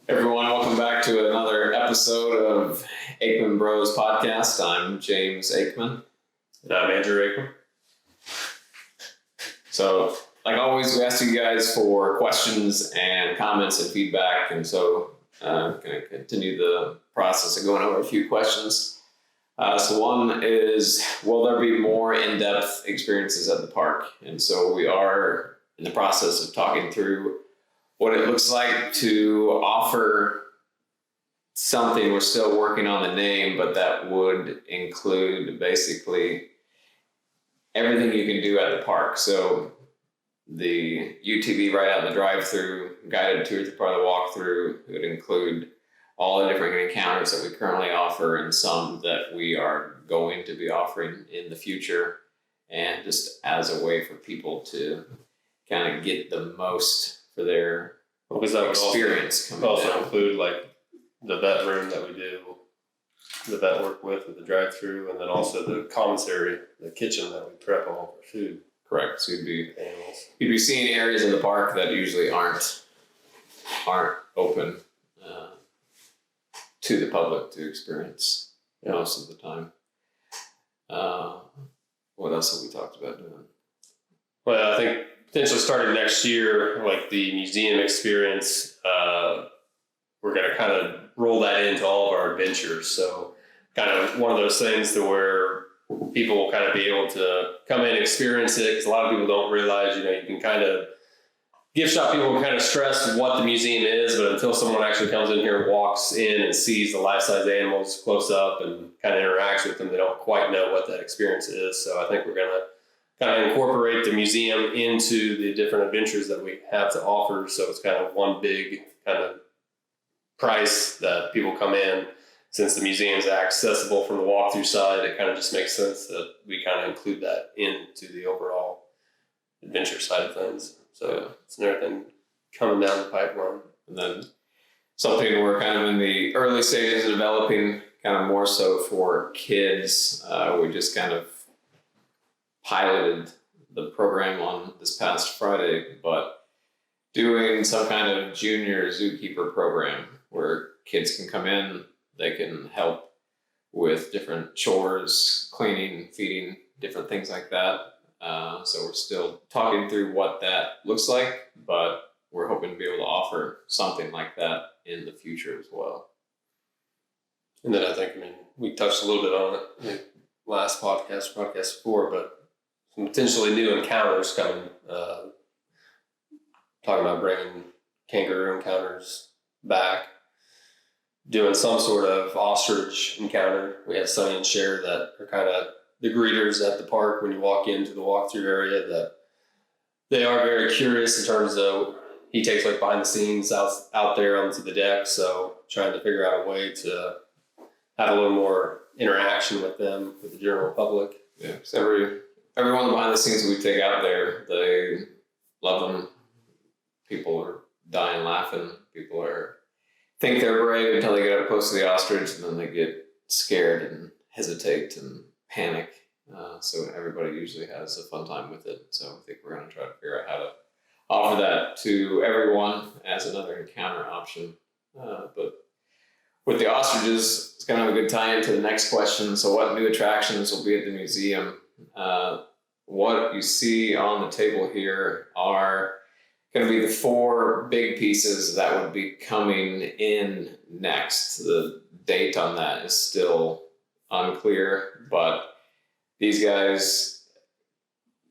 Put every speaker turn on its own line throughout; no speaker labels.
Everyone, welcome back to another episode of Aikman Bros Podcast. I'm James Aikman.
And I'm Andrew Aikman.
So, like always, we ask you guys for questions and comments and feedback, and so I'm going to continue the process of going over a few questions. So one is, will there be more in-depth experiences at the park? And so we are in the process of talking through what it looks like to offer something. We're still working on the name, but that would include basically everything you can do at the park. So the UTV right out in the drive-through, guided tour through part of the walkthrough, it would include all the different encounters that we currently offer and some that we are going to be offering in the future, and just as a way for people to kind of get the most for their experience.
Would also include like the vet room that we do, the vet work with the drive-through, and then also the commissary, the kitchen that we prep all of our food.
Correct. So you'd be seeing areas in the park that usually aren't open to the public to experience most of the time. What else have we talked about doing?
Well, I think potentially starting next year, like the museum experience, we're going to kind of roll that into all of our adventures. So kind of one of those things to where people will kind of be able to come in and experience it, because a lot of people don't realize, you can kind of gift shop people kind of stress what the museum is, but until someone actually comes in here and walks in and sees the life-size animals close up and kind of interacts with them, they don't quite know what that experience is. So I think we're going to kind of incorporate the museum into the different adventures that we have to offer. So it's kind of one big kind of price that people come in. Since the museum is accessible from the walkthrough side, it kind of just makes sense that we kind of include that into the overall adventure side of things. So it's another thing coming down the pipeline.
And then something we're kind of in the early stages of developing, kind of more so for kids. We just kind of piloted the program on this past Friday, but doing some kind of junior zookeeper program where kids can come in, they can help with different chores, cleaning, feeding, different things like that. So we're still talking through what that looks like, but we're hoping to be able to offer something like that in the future as well.
And then I think, we touched a little bit on it in the last podcast before, but some potentially new encounters coming. Talking about bringing kangaroo encounters back, doing some sort of ostrich encounter. We have Sonny and Cher that are kind of the greeters at the park when you walk into the walkthrough area, that they are very curious in terms of, he takes like behind the scenes out there onto the deck. So trying to figure out a way to have a little more interaction with them, with the general public.
Yeah, because everyone behind the scenes that we take out there, they love them. People are dying laughing. People think they're brave until they get up close to the ostrich, and then they get scared and hesitate and panic. So everybody usually has a fun time with it. So I think we're going to try to figure out how to offer that to everyone as another encounter option. But with the ostriches, it's kind of a good tie into the next question. So what new attractions will be at the museum? What you see on the table here are going to be the four big pieces that would be coming in next. The date on that is still unclear, but these guys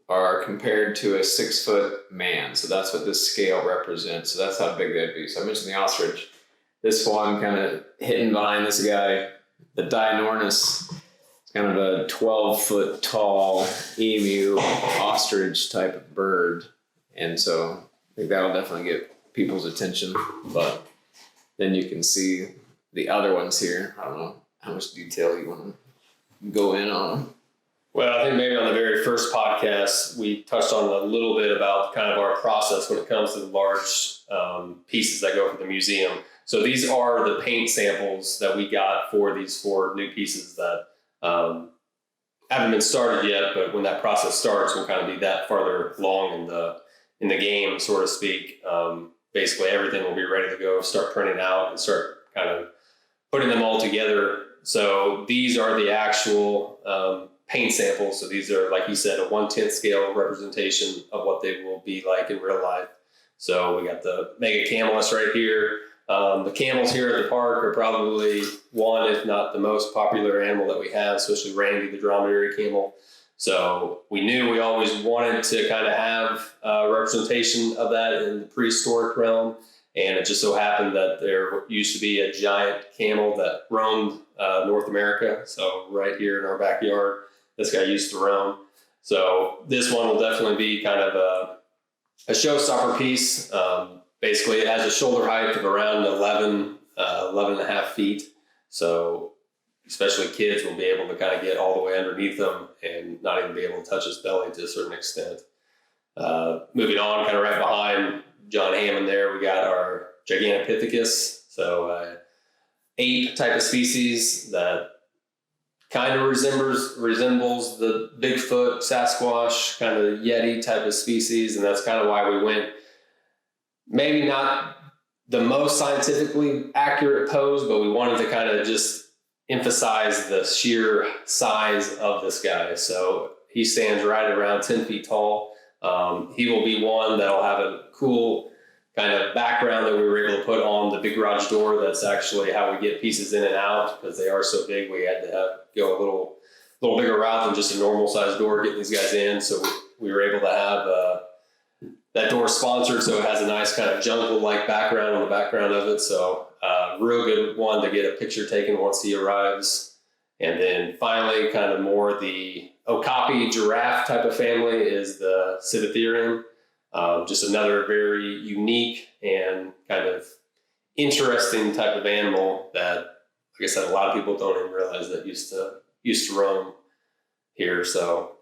are compared to a 6-foot man. So that's what this scale represents. So that's how big they'd be. So I mentioned the ostrich. This one kind of hidden behind this guy, the Dinornis, it's kind of a 12-foot tall emu ostrich type of bird. And so I think that'll definitely get people's attention. But then you can see the other ones here. I don't know how much detail you want to go in on them.
Well, I think maybe on the very first podcast, we touched on a little bit about kind of our process when it comes to the large pieces that go for the museum. So these are the paint samples that we got for these four new pieces that haven't been started yet, but when that process starts, we'll kind of be that farther along in the game, so to speak. basically everything will be ready to go, start printing out and start kind of putting them all together. So these are the actual paint samples. So these are, like you said, a 1/10 scale representation of what they will be like in real life. So we got the mega camelus right here. The camels here at the park are probably one, if not the most popular animal that we have, especially Randy, the dromedary camel. So we knew we always wanted to kind of have a representation of that in the prehistoric realm. And it just so happened that there used to be a giant camel that roamed North America. So right here in our backyard, this guy used to roam. So this one will definitely be kind of a showstopper piece. Basically, it has a shoulder height of around 11 and a half feet. So especially kids will be able to kind of get all the way underneath them and not even be able to touch his belly to a certain extent. Moving on, kind of right behind John Hammond there, we got our Gigantopithecus. So ape type of species that kind of resembles the Bigfoot, Sasquatch, kind of Yeti type of species. And that's kind of why we went maybe not the most scientifically accurate pose, but we wanted to kind of just emphasize the sheer size of this guy. So he stands right around 10 feet tall. He will be one that'll have a cool kind of background that we were able to put on the big garage door. That's actually how we get pieces in and out, because they are so big. We had to go a little bigger route than just a normal size door getting these guys in. So we were able to have that door sponsored, so it has a nice kind of jungle-like background on the background of it. So real good one to get a picture taken once he arrives. And then finally, kind of more the okapi giraffe type of family is the Citotherium. Just another very unique and kind of interesting type of animal that, like I said, a lot of people don't even realize that used to roam here. So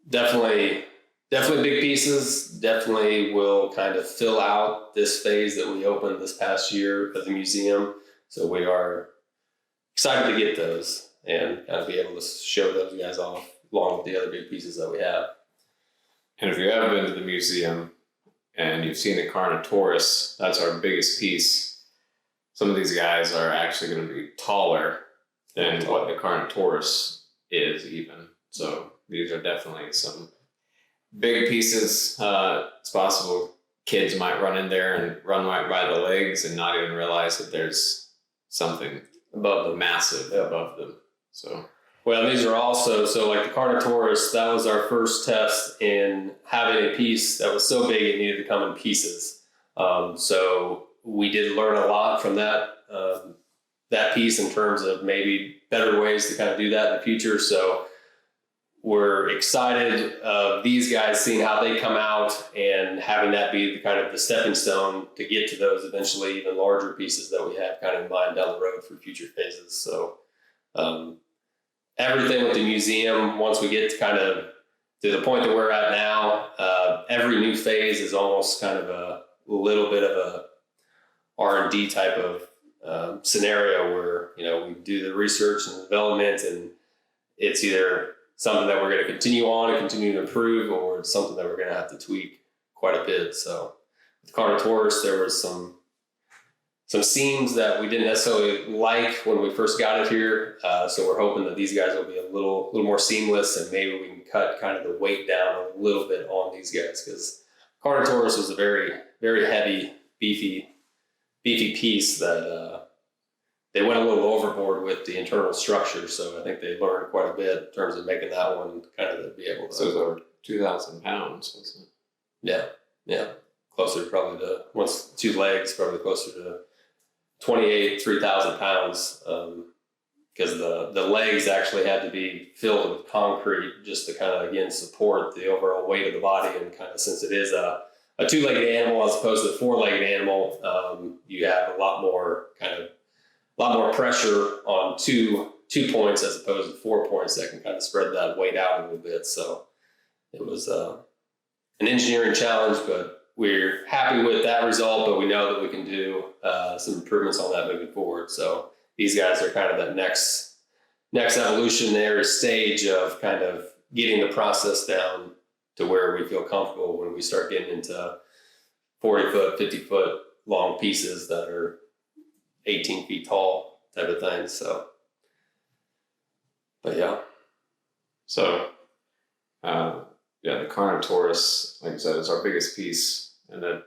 definitely big pieces. Definitely will kind of fill out this phase that we opened this past year of the museum. So we are excited to get those and kind of be able to show those guys off along with the other big pieces that we have.
And if you haven't been to the museum and you've seen the Carnotaurus, that's our biggest piece. Some of these guys are actually going to be taller than what the Carnotaurus is even. So these are definitely some big pieces. It's possible kids might run in there and run right by the legs and not even realize that there's something above them, massive above them. So,
well, these are also, so like the Carnotaurus, that was our first test in having a piece that was so big it needed to come in pieces. So we did learn a lot from that piece in terms of maybe better ways to kind of do that in the future. So we're excited of these guys seeing how they come out and having that be the kind of the stepping stone to get to those eventually even larger pieces that we have kind of in mind down the road for future phases. So everything with the museum, once we get to kind of to the point that we're at now, every new phase is almost kind of a little bit of a R&D type of scenario where, you know, we do the research and development, and it's either something that we're going to continue on and continue to improve, or it's something that we're going to have to tweak quite a bit. So with Carnotaurus, there was some seams that we didn't necessarily like when we first got it here. So we're hoping that these guys will be a little more seamless, and maybe we can cut kind of the weight down a little bit on these guys, because Carnotaurus was a very, very heavy, beefy piece that they went a little overboard with the internal structure. So I think they learned quite a bit in terms of making that one kind of to be able to.
So it was over 2,000 pounds, wasn't
it? Yeah. Closer probably to, once 2 legs, probably closer to 3,000 pounds. Because the legs actually had to be filled with concrete just to kind of, again, support the overall weight of the body. And kind of, since it is a 2-legged animal as opposed to a 4-legged animal, you have a lot more pressure on two points as opposed to 4 points that can kind of spread that weight out a little bit. So it was an engineering challenge, but we're happy with that result, but we know that we can do some improvements on that moving forward. So these guys are kind of that next evolutionary stage of kind of getting the process down to where we feel comfortable when we start getting into 40-foot, 50-foot long pieces that are 18 feet tall type of thing. So, but yeah.
So, the Carnotaurus, like I said, is our biggest piece, and then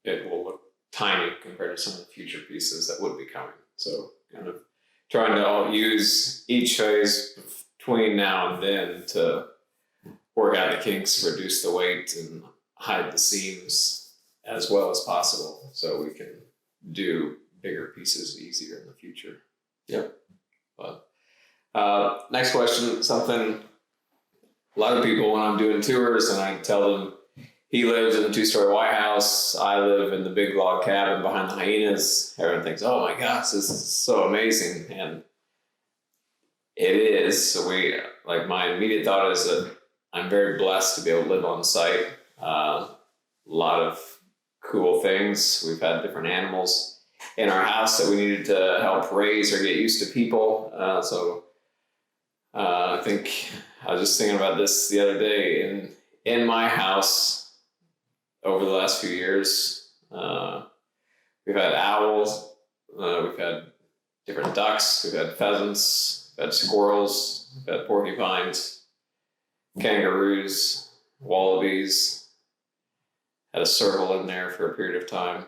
it will look tiny compared to some of the future pieces that would be coming. So, kind of trying to use each phase between now and then to work out the kinks, reduce the weight, and hide the seams as well as possible, so we can do bigger pieces easier in the future.
Yep.
But next question, something a lot of people, when I'm doing tours and I tell them he lives in a 2-story White House, I live in the big log cabin behind the hyenas, everyone thinks, oh my gosh, this is so amazing. And it is. So my immediate thought is that I'm very blessed to be able to live on site. A lot of cool things. We've had different animals in our house that we needed to help raise or get used to people. I think I was just thinking about this the other day. In my house, over the last few years, we've had owls, we've had different ducks, we've had pheasants, we've had squirrels, we've had porcupines, kangaroos, wallabies. Had a serval in there for a period of time.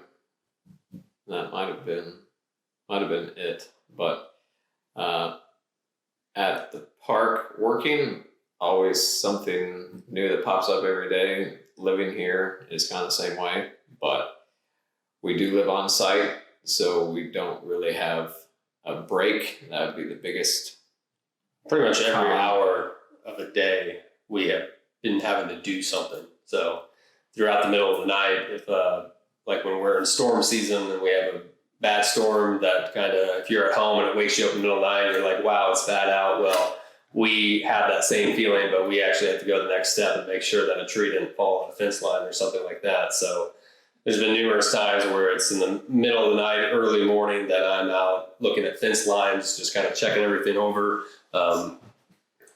That might have been it. But at the park working, always something new that pops up every day. Living here is kind of the same way, but we do live on site, so we don't really have a break. That would be the biggest.
Pretty much every hour of the day, we have been having to do something. So throughout the middle of the night, if like when we're in storm season and we have a bad storm that kind of, if you're at home and it wakes you up in the middle of the night, you're like, wow, it's bad out. Well, we have that same feeling, but we actually have to go the next step and make sure that a tree didn't fall on a fence line or something like that. So there's been numerous times where it's in the middle of the night, early morning, that I'm out looking at fence lines, just kind of checking everything over.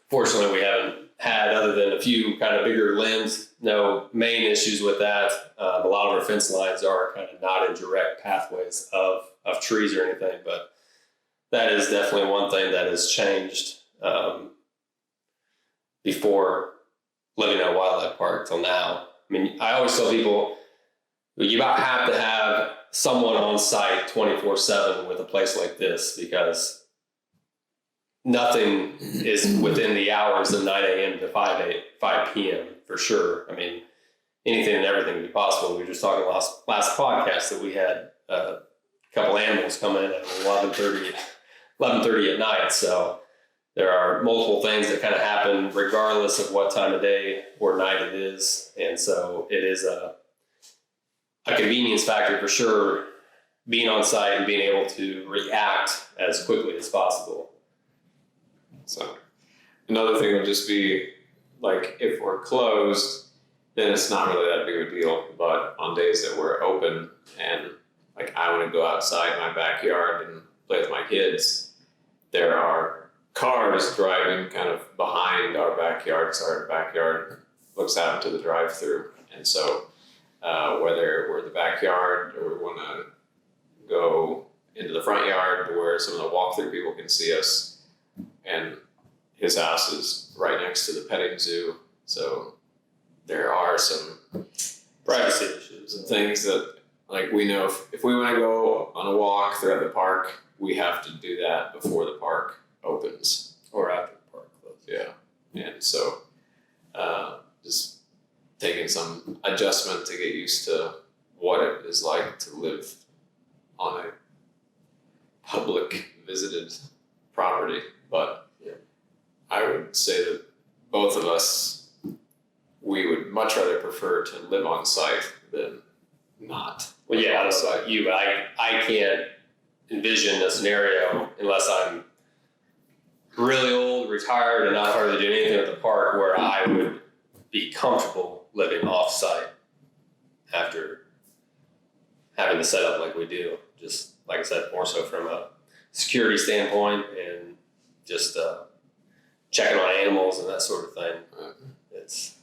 Fortunately, we haven't had, other than a few kind of bigger limbs, no main issues with that. A lot of our fence lines are kind of not in direct pathways of trees or anything, but that is definitely one thing that has changed before living at a wildlife park till now. I mean, I always tell people, you about have to have someone on site 24/7 with a place like this, because nothing is within the hours of 9 a.m. to 5 p.m. for sure. I mean, anything and everything would be possible. We were just talking last podcast that we had a couple animals come in at 11:30 at night. So there are multiple things that kind of happen regardless of what time of day or night it is. And so it is a convenience factor for sure, being on site and being able to react as quickly as possible.
So another thing would just be, like, if we're closed, then it's not really that big of a deal. But on days that we're open and, like, I want to go outside my backyard and play with my kids, there are cars driving kind of behind our backyard. So our backyard looks out into the drive-through. And so whether we're in the backyard or we want to go into the front yard where some of the walk-through people can see us, and his house is right next to the petting zoo. So there are some
privacy issues
and things that, like, we know if we want to go on a walk throughout the park, we have to do that before the park opens.
Or after the park closes.
Yeah. And so just taking some adjustment to get used to what it is like to live on a public visited property. But I would say that both of us, we would much rather prefer to live on site than not.
Well, yeah, I don't know about you, but I can't envision a scenario unless I'm really old, retired, and not hardly doing anything at the park where I would be comfortable living off-site after having the setup like we do. Just, like I said, more so from a security standpoint and just checking on animals and that sort of thing. It's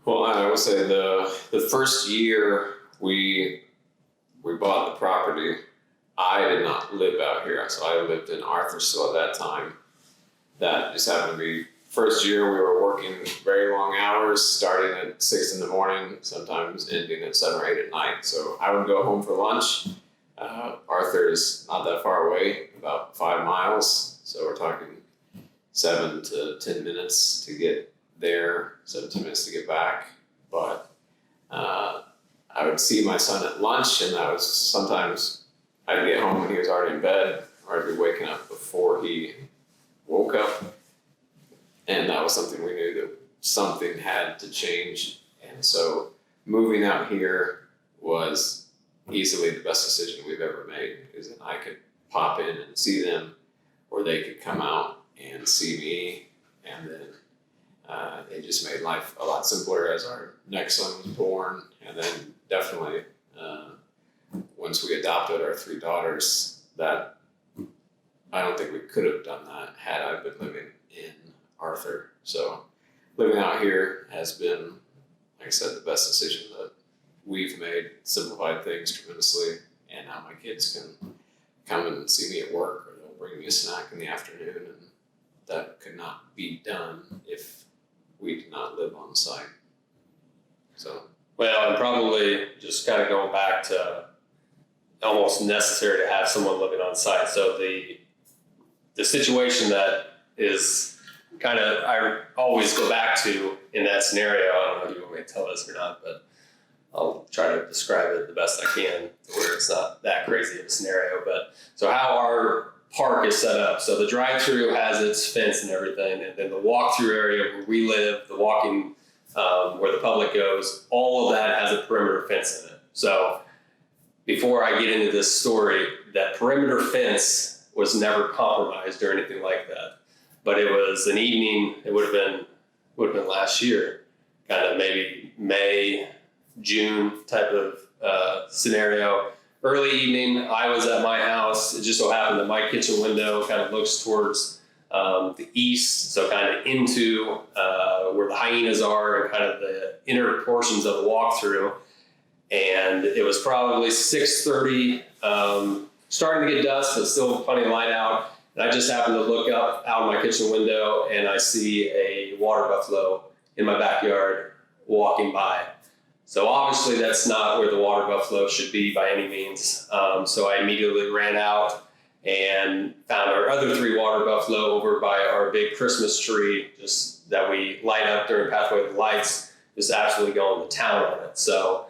Well, I would say the first year we bought the property, I did not live out here, so I lived in Arthurville at that time. That just happened to be first year we were working very long hours, starting at 6 in the morning, sometimes ending at 7 or 8 at night. So I would go home for lunch. Arthur is not that far away, about 5 miles. So we're talking 7 to 10 minutes to get there, 7 to 10 minutes to get back. But I would see my son at lunch, and that was sometimes I'd get home and he was already in bed, or I'd be waking up before he woke up. And that was something we knew that something had to change. And so moving out here was easily the best decision we've ever made, because then I could pop in and see them, or they could come out and see me. And then it just made life a lot simpler as our next son was born. And then definitely once we adopted our 3 daughters, that I don't think we could have done that had I been living in Arthur. So living out here has been, like I said, the best decision that we've made. Simplified things tremendously, and now my kids can come and see me at work, or they'll bring me a snack in the afternoon, and that could not be done if we did not live on site. So
Well, and probably just kind of going back to almost necessary to have someone living on site. So the situation that is kind of, I always go back to in that scenario, I don't know if you want me to tell this or not, but I'll try to describe it the best I can where it's not that crazy of a scenario. But so how our park is set up. So the drive-through has its fence and everything, and then the walk-through area where we live, the walking, where the public goes, all of that has a perimeter fence in it. So before I get into this story, that perimeter fence was never compromised or anything like that. But it was an evening, it would have been last year, kind of maybe May, June type of scenario. Early evening, I was at my house. It just so happened that my kitchen window kind of looks towards the east, so kind of into where the hyenas are and kind of the inner portions of the walkthrough. And it was probably 6:30, starting to get dusk, but still plenty of light out. And I just happened to look up out of my kitchen window, and I see a water buffalo in my backyard walking by. So obviously that's not where the water buffalo should be by any means. So I immediately ran out and found our other 3 water buffalo over by our big Christmas tree, just that we light up during Pathway of the Lights, just absolutely going to town on it. So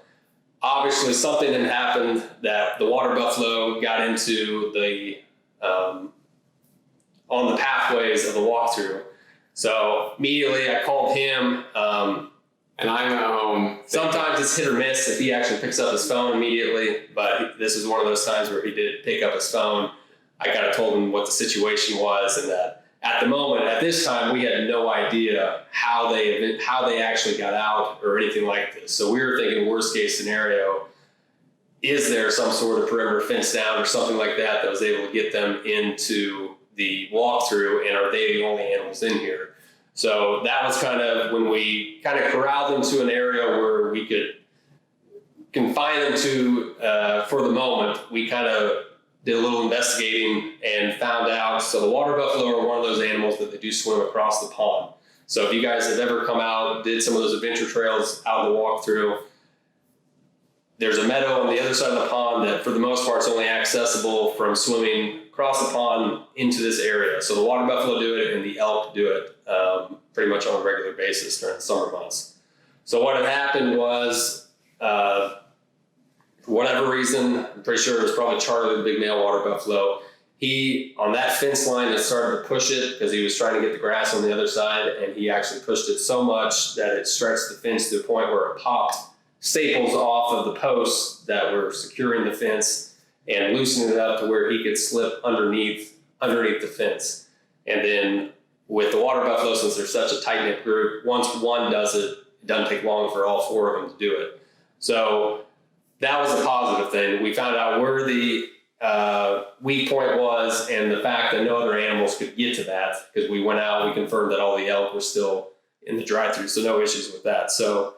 obviously something had happened that the water buffalo got into the, on the pathways of the walkthrough. So immediately I called him,
and I'm at home.
Sometimes it's hit or miss if he actually picks up his phone immediately, but this is one of those times where he did pick up his phone. I kind of told him what the situation was, and that at the moment, at this time, we had no idea how they actually got out or anything like this. So we were thinking worst case scenario, is there some sort of perimeter fence down or something like that that was able to get them into the walkthrough, and are they the only animals in here? So that was kind of when we kind of corralled them to an area where we could confine them to, for the moment, we kind of did a little investigating and found out. So the water buffalo are one of those animals that they do swim across the pond. So if you guys have ever come out, did some of those adventure trails out in the walkthrough, there's a meadow on the other side of the pond that for the most part is only accessible from swimming across the pond into this area. So the water buffalo do it and the elk do it pretty much on a regular basis during the summer months. So what had happened was, for whatever reason, I'm pretty sure it was probably Charlie, the big male water buffalo. He, on that fence line, had started to push it because he was trying to get the grass on the other side, and he actually pushed it so much that it stretched the fence to the point where it popped staples off of the posts that were securing the fence and loosened it up to where he could slip underneath the fence. And then with the water buffalo, since they're such a tight-knit group, once one does it, it doesn't take long for all 4 of them to do it. So that was a positive thing. We found out where the weak point was, and the fact that no other animals could get to that, because we went out, we confirmed that all the elk were still in the drive-through, so no issues with that. So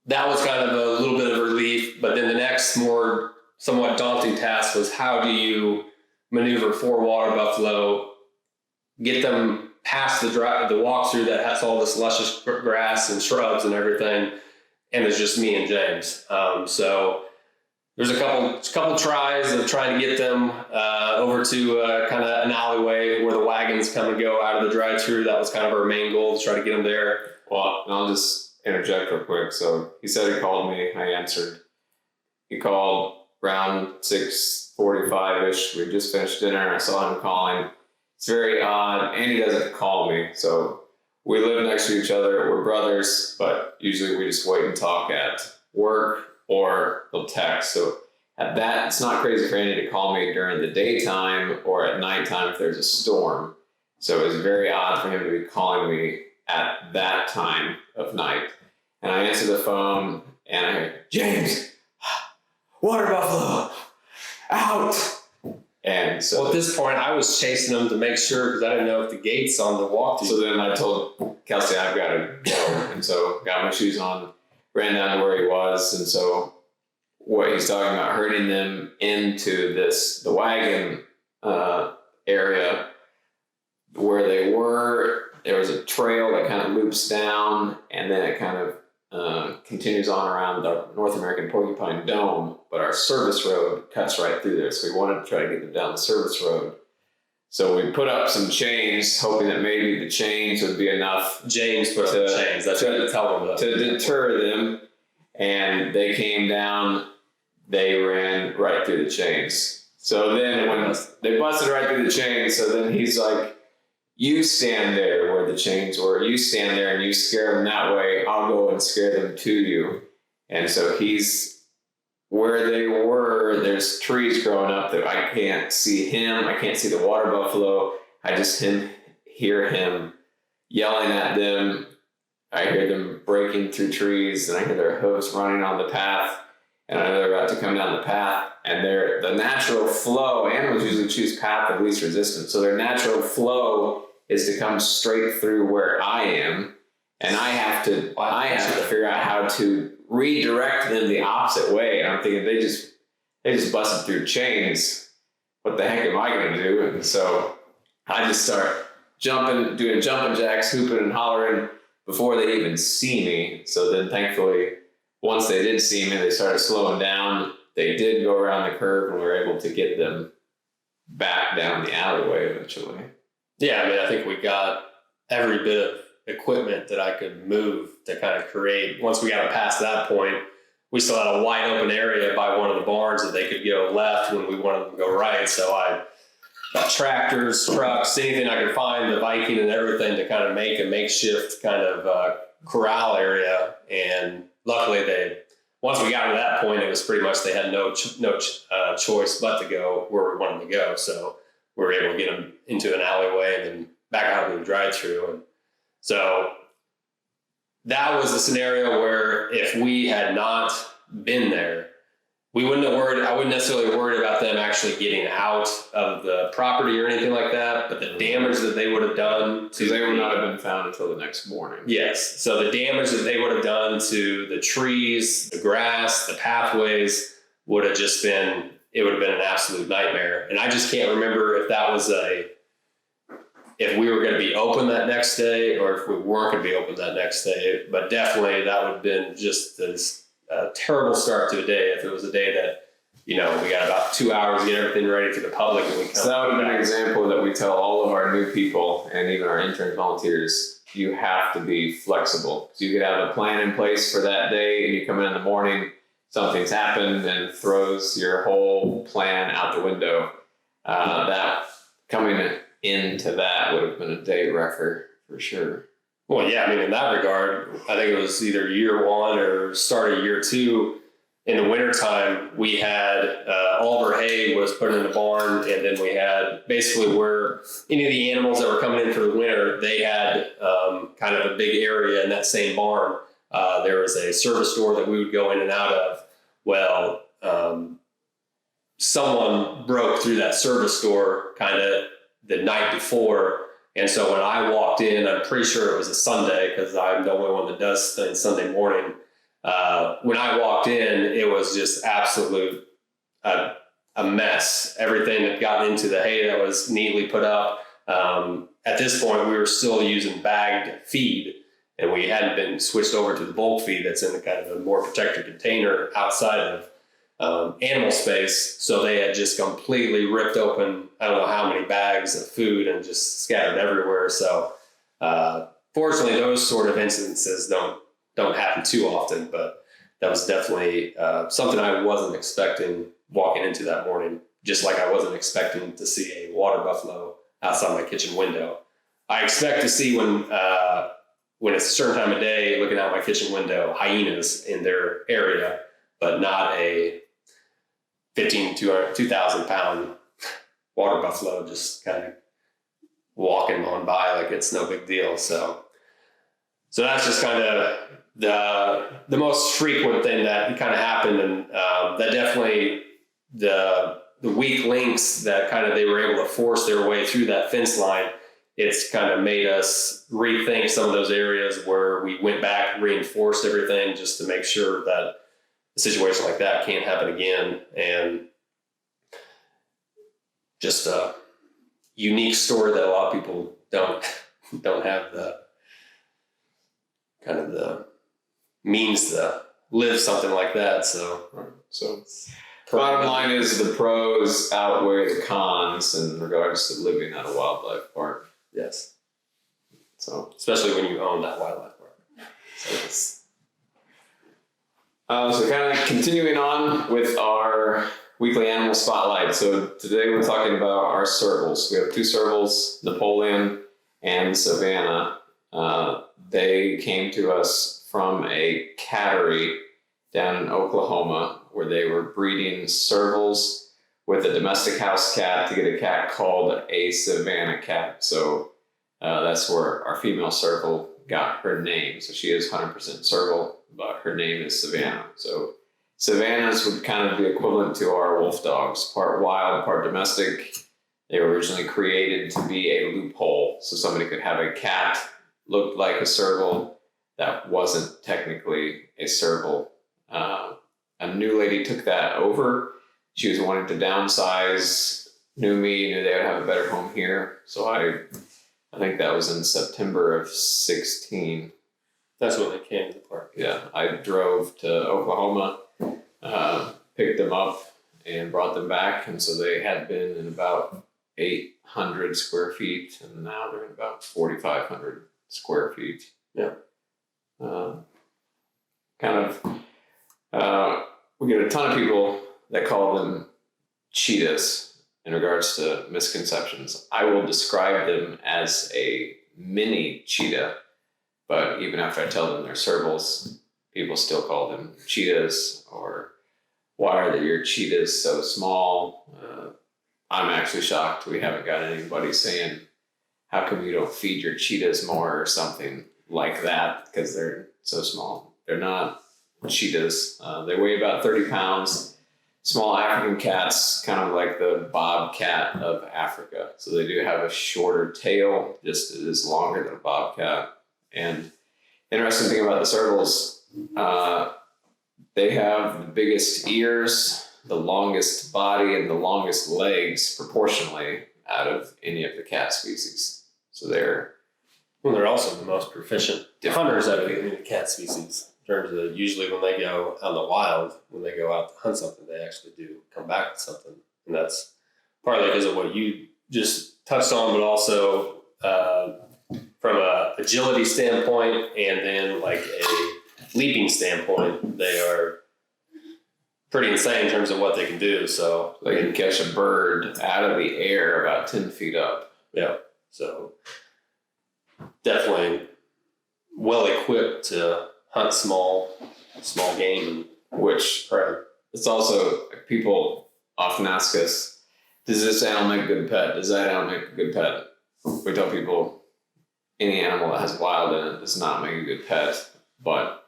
that was kind of a little bit of relief. But then the next more somewhat daunting task was, how do you maneuver 4 water buffalo, get them past the walkthrough that has all this luscious grass and shrubs and everything, and it's just me and James. So there's a couple tries of trying to get them over to kind of an alleyway where the wagons come and go out of the drive-through. That was kind of our main goal, to try to get them there.
Well, and I'll just interject real quick. So he said he called me. I answered. He called around 6:45-ish. We just finished dinner, and I saw him calling. It's very odd, and he doesn't call me. So we live next to each other. We're brothers, but usually we just wait and talk at work, or they'll text. So at that, it's not crazy for Andy to call me during the daytime or at nighttime if there's a storm. So it was very odd for him to be calling me at that time of night. And I answer the phone, and I hear, James, water buffalo, out. And so
at this point, I was chasing them to make sure, because I didn't know if the gate's on the walkthrough.
So then I told Kelsey, I've got to go. And so got my shoes on, ran down to where he was. And so what he's talking about, herding them into the wagon area where they were, there was a trail that kind of loops down, and then it kind of continues on around the North American Porcupine Dome, but our service road cuts right through there. So we wanted to try to get them down the service road. So we put up some chains, hoping that maybe the chains would be enough.
James put up the chains. That's what to tell them
to deter them. And they came down, they ran right through the chains. So then when they busted right through the chains, so then he's like, you stand there where the chains were. You stand there and you scare them that way. I'll go and scare them to you. And so he's where they were. There's trees growing up that I can't see him. I can't see the water buffalo. I just hear him yelling at them. I hear them breaking through trees, and I hear their hooves running on the path. And I know they're about to come down the path. And the natural flow, animals usually choose path of least resistance. So their natural flow is to come straight through where I am, and I have to figure out how to redirect them the opposite way. And I'm thinking they just busted through chains. What the heck am I going to do? And so I just start doing jumping jacks, hooping and hollering before they even see me. So then thankfully, once they did see me, they started slowing down. They did go around the curve, and we were able to get them back down the alleyway eventually.
Yeah, I mean, I think we got every bit of equipment that I could move to kind of create. Once we got past that point, we still had a wide open area by one of the barns that they could go left when we wanted them to go right. So I got tractors, trucks, anything I could find, the Viking and everything, to kind of make a makeshift kind of corral area. And luckily, once we got to that point, it was pretty much they had no choice but to go where we wanted to go. So we were able to get them into an alleyway and then back out to the drive-through. And so that was a scenario where if we had not been there, we wouldn't have worried. I wouldn't necessarily worried about them actually getting out of the property or anything like that. But the damage that they would have done to
they would not have been found until the next morning.
Yes. So the damage that they would have done to the trees, the grass, the pathways would have just been. It would have been an absolute nightmare. And I just can't remember if that was if we were going to be open that next day or if we weren't going to be open that next day. But definitely that would have been just this terrible start to a day if it was a day that, we got about 2 hours to get everything ready for the public. And
so that would have been an example that we tell all of our new people and even our intern volunteers, you have to be flexible. So you could have a plan in place for that day, and you come in the morning, something's happened and throws your whole plan out the window. That coming into that would have been a day wrecker for sure.
Well, yeah, I mean, in that regard, I think it was either year 1 or start of year 2. In the wintertime, we had all of our hay was put in the barn, and then we had basically where any of the animals that were coming in for the winter, they had kind of a big area in that same barn. There was a service door that we would go in and out of. Well, someone broke through that service door kind of the night before. And so when I walked in, I'm pretty sure it was a Sunday because I'm the only one that does things Sunday morning. When I walked in, it was just absolute a mess. Everything had gotten into the hay that was neatly put up. At this point, we were still using bagged feed, and we hadn't been switched over to the bulk feed that's in the kind of a more protected container outside of animal space. So they had just completely ripped open, I don't know how many bags of food and just scattered everywhere. So fortunately, those sort of incidences don't happen too often, but that was definitely something I wasn't expecting walking into that morning, just like I wasn't expecting to see a water buffalo outside my kitchen window. I expect to see when it's a certain time of day, looking out my kitchen window, hyenas in their area, but not a 2,000 pound water buffalo just kind of walking on by like it's no big deal. So that's just kind of the most frequent thing that kind of happened, and that definitely the weak links that kind of they were able to force their way through that fence line. It's kind of made us rethink some of those areas where we went back, reinforced everything just to make sure that a situation like that can't happen again. And just a unique story that a lot of people don't have the kind of the means to live something like that. So
bottom line is the pros outweigh the cons in regards to living at a wildlife park.
Yes.
So
especially when you own that wildlife park.
So kind of continuing on with our weekly animal spotlight. So today we're talking about our servals. We have two servals, Napoleon and Savannah. They came to us from a cattery down in Oklahoma where they were breeding servals with a domestic house cat to get a cat called a Savannah cat. So that's where our female serval got her name. So she is 100% serval, but her name is Savannah. So Savannahs would kind of be equivalent to our wolf dogs, part wild, part domestic. They were originally created to be a loophole. So somebody could have a cat looked like a serval that wasn't technically a serval. A new lady took that over. She was wanting to downsize, knew they would have a better home here. So I think that was in September of 16.
That's when they came to the park.
Yeah, I drove to Oklahoma, picked them up, and brought them back. And so they had been in about 800 square feet, and now they're in about 4,500 square feet.
Yeah.
We get a ton of people that call them cheetahs in regards to misconceptions. I will describe them as a mini cheetah, but even after I tell them they're servals, people still call them cheetahs, or why are your cheetahs so small? I'm actually shocked we haven't got anybody saying, how come you don't feed your cheetahs more or something like that, because they're so small. They're not cheetahs. They weigh about 30 pounds. Small African cats, kind of like the bobcat of Africa. So they do have a shorter tail, just it is longer than a bobcat. And interesting thing about the servals, they have the biggest ears, the longest body, and the longest legs proportionally out of any of the cat species. So they're
also the most proficient hunters out of any of the cat species. In terms of usually when they go out in the wild, when they go out to hunt something, they actually do come back with something. And that's partly because of what you just touched on, but also from a agility standpoint and then like a leaping standpoint, they are pretty insane in terms of what they can do. So
they can catch a bird out of the air about 10 feet up.
Yeah. So definitely well equipped to hunt small game,
which it's also, people often ask us, does this animal make a good pet? Does that animal make a good pet? We tell people any animal that has wild in it does not make a good pet, but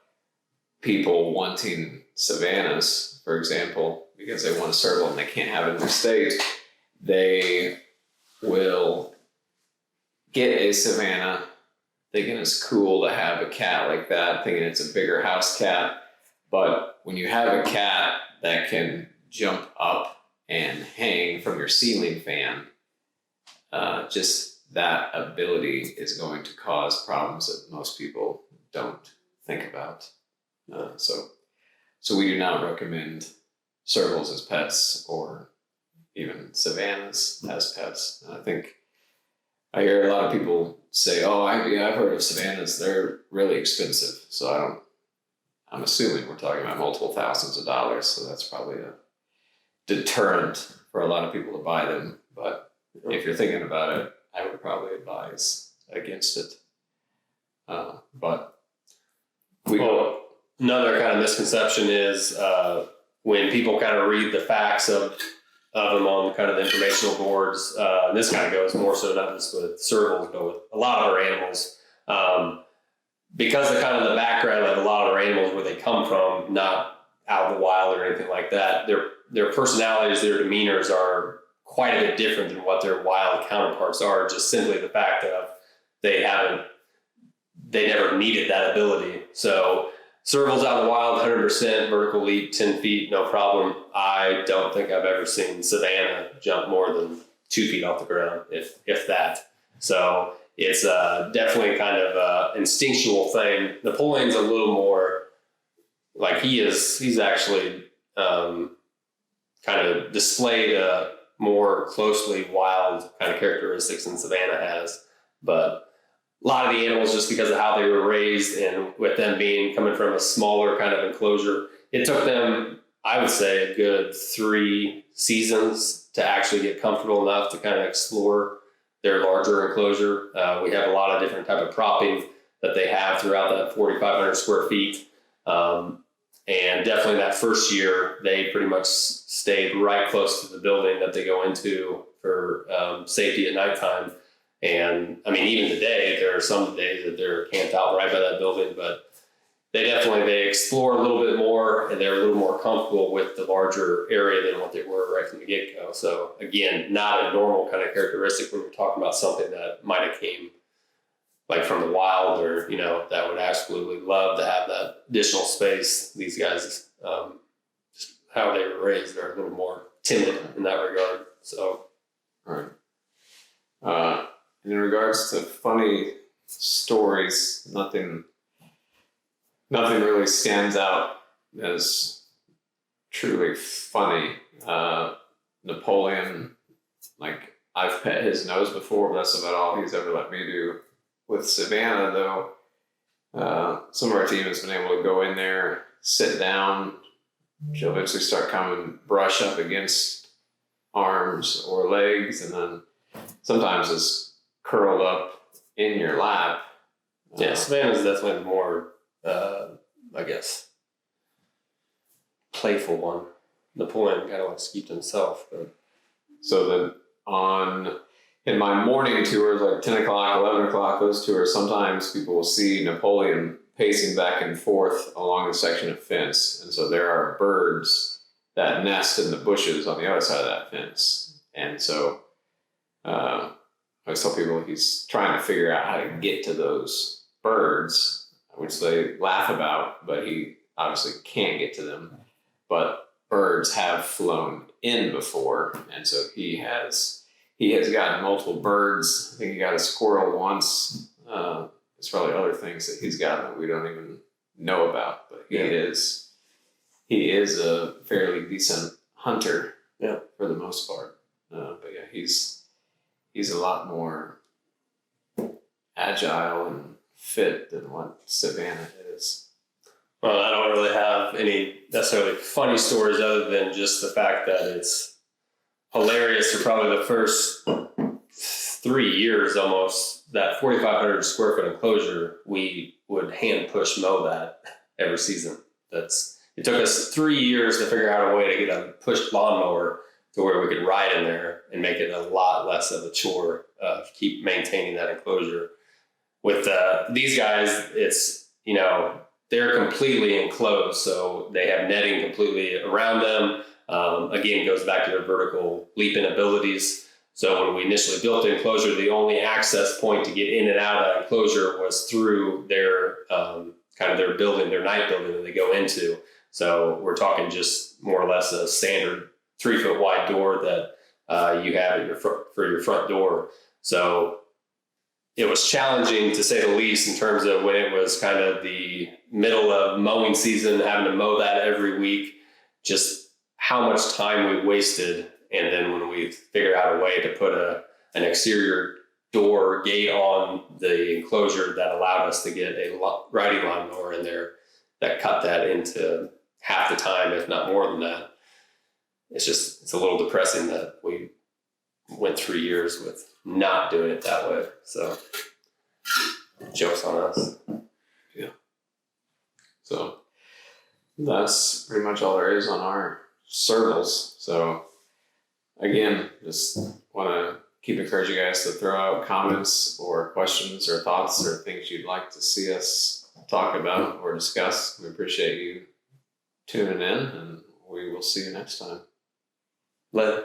people wanting savannas, for example, because they want a serval and they can't have it in their state, they will get a savanna thinking it's cool to have a cat like that, thinking it's a bigger house cat. But when you have a cat that can jump up and hang from your ceiling fan, just that ability is going to cause problems that most people don't think about. So we do not recommend servals as pets or even savannas as pets. And I think I hear a lot of people say, "Oh, I've heard of savannas. They're really expensive." So I'm assuming we're talking about multiple thousands of dollars. So that's probably a deterrent for a lot of people to buy them. But if you're thinking about it, I would probably advise against it. But
another kind of misconception is when people kind of read the facts of them on kind of the informational boards. And this kind of goes more so not just with servals, but with a lot of our animals. Because of kind of the background of a lot of our animals, where they come from, not out in the wild or anything like that, their personalities, their demeanors are quite a bit different than what their wild counterparts are. Just simply the fact of they never needed that ability. So servals out in the wild, 100% vertical leap, 10 feet, no problem. I don't think I've ever seen Savannah jump more than 2 feet off the ground, if that. So it's definitely kind of an instinctual thing. Napoleon's a little more like he's actually kind of displayed more closely wild kind of characteristics than Savannah has. But a lot of the animals, just because of how they were raised and with them coming from a smaller kind of enclosure, it took them, I would say, a good 3 seasons to actually get comfortable enough to kind of explore their larger enclosure. We have a lot of different type of propping that they have throughout that 4,500 square feet. And definitely that first year, they pretty much stayed right close to the building that they go into for safety at nighttime. And I mean, even today, there are some days that they're camped out right by that building, but they explore a little bit more and they're a little more comfortable with the larger area than what they were right from the get-go. So again, not a normal kind of characteristic when we're talking about something that might have came like from the wild or, that would absolutely love to have that additional space. These guys, just how they were raised, they're a little more timid in that regard. So,
all right. In regards to funny stories, nothing really stands out as truly funny. Napoleon, like I've pet his nose before, but that's about all he's ever let me do. With Savannah, though, some of our team has been able to go in there, sit down. She'll eventually start coming, brush up against arms or legs, and then sometimes it's curled up in your lap.
Yeah, Savannah's definitely the more, I guess, playful one. Napoleon kind of likes to keep to himself. But.
So then in my morning tours, like 10 o'clock, 11 o'clock, those tours, sometimes people will see Napoleon pacing back and forth along a section of fence. And so there are birds that nest in the bushes on the other side of that fence. And so I always tell people he's trying to figure out how to get to those birds, which they laugh about, but he obviously can't get to them. But birds have flown in before, and so he has gotten multiple birds. I think he got a squirrel once. There's probably other things that he's gotten that we don't even know about, but he is a fairly decent hunter for the most part. But yeah, he's a lot more agile and fit than what Savannah is.
Well, I don't really have any necessarily funny stories other than just the fact that it's hilarious for probably the first 3 years almost. That 4,500 square foot enclosure, we would hand push mow that every season. It took us 3 years to figure out a way to get a push lawnmower to where we could ride in there and make it a lot less of a chore to keep maintaining that enclosure. With these guys, it's, they're completely enclosed, so they have netting completely around them. Again, it goes back to their vertical leaping abilities. So when we initially built the enclosure, the only access point to get in and out of that enclosure was through their kind of their building, their night building that they go into. So we're talking just more or less a standard 3-foot wide door that you have at for your front door. So it was challenging, to say the least, in terms of when it was kind of the middle of mowing season, having to mow that every week, just how much time we wasted. And then when we figured out a way to put an exterior door gate on the enclosure that allowed us to get a riding lawnmower in there that cut that into half the time, if not more than that. It's a little depressing that we went 3 years with not doing it that way. So joke's on us.
Yeah. So that's pretty much all there is on our circles. So again, just want to keep encouraging you guys to throw out comments or questions or thoughts or things you'd like to see us talk about or discuss. We appreciate you tuning in, and we will see you next time.
Let